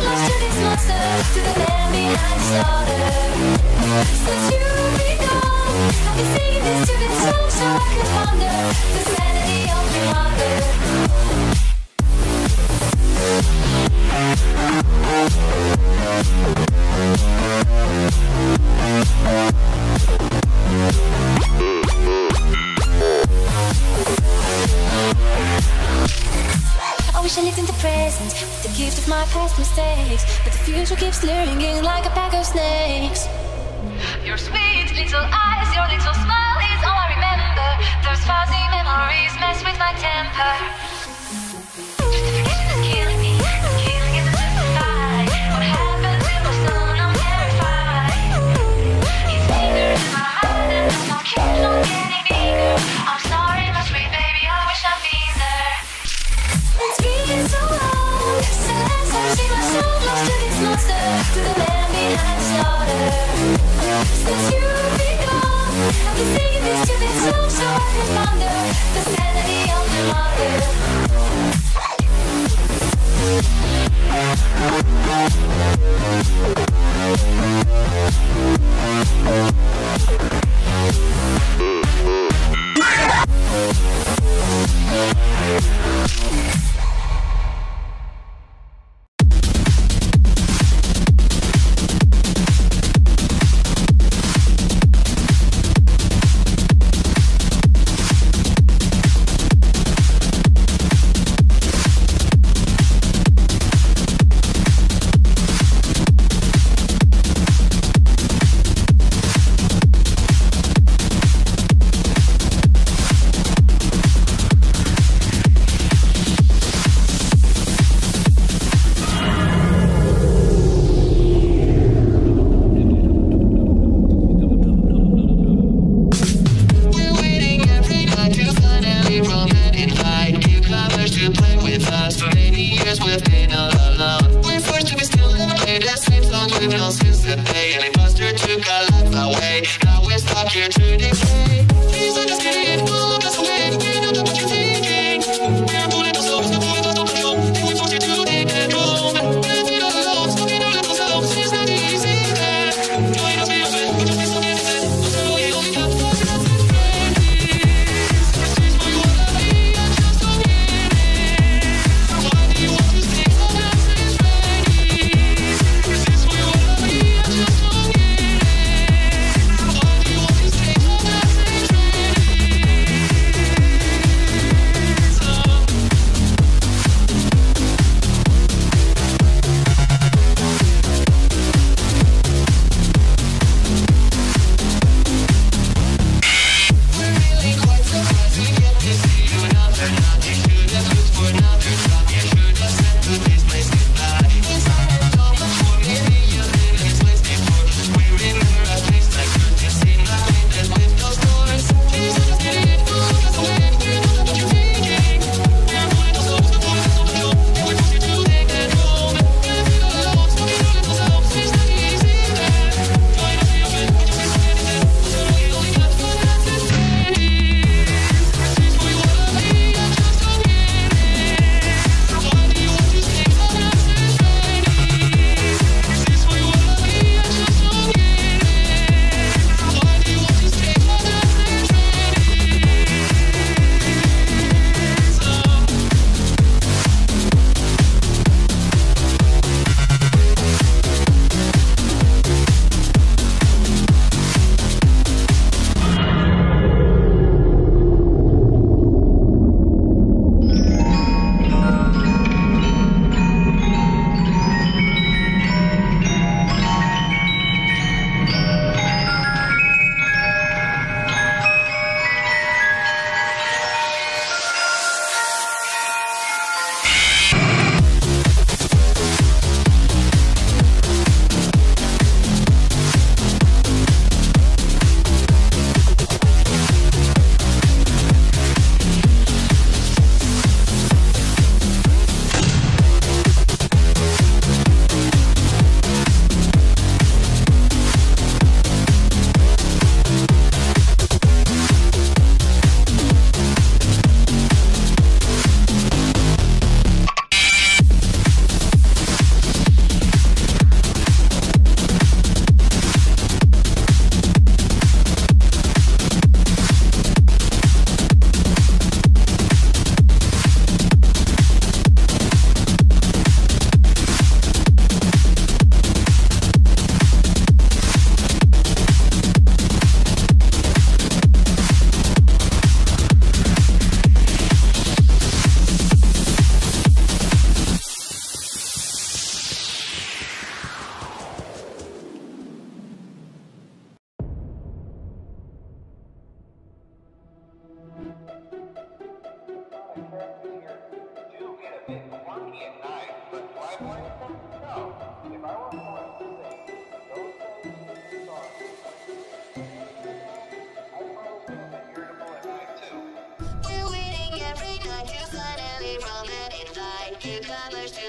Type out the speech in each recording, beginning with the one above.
lost to this monster, to the man behind the slaughter. Since you've been gone, I've been singing this to this song so I can ponder the sanity of your mother. I wish I lived in the present with the gift of my past mistakes, but the future keeps luring in like a pack of snakes. Your sweet little eyes, your little smile is all I remember. Those fuzzy memories mess with my temper. Forgetting is killing me, killing is a suicide. What happened to my son? I'm terrified. It's bigger in my mind and the thought keeps on getting bigger. I'm sorry, my sweet baby, I wish I'd been there. It's been so long since I've seen my soul lost to this monster, to the man behind the slaughter. Since you've been gone, I've been singing this to this song so I can ponder the sanity of your mother.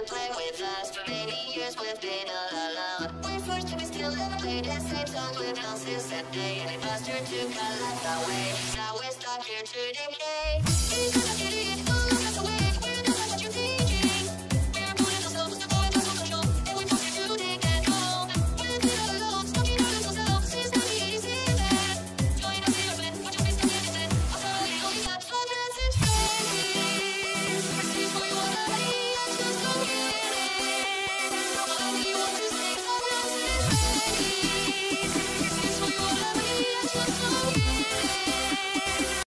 play with us. For many years we've been all alone. We're forced to be still and play the same song with us since that day. And it must turn to colors away. Now we're stuck here to decay. It's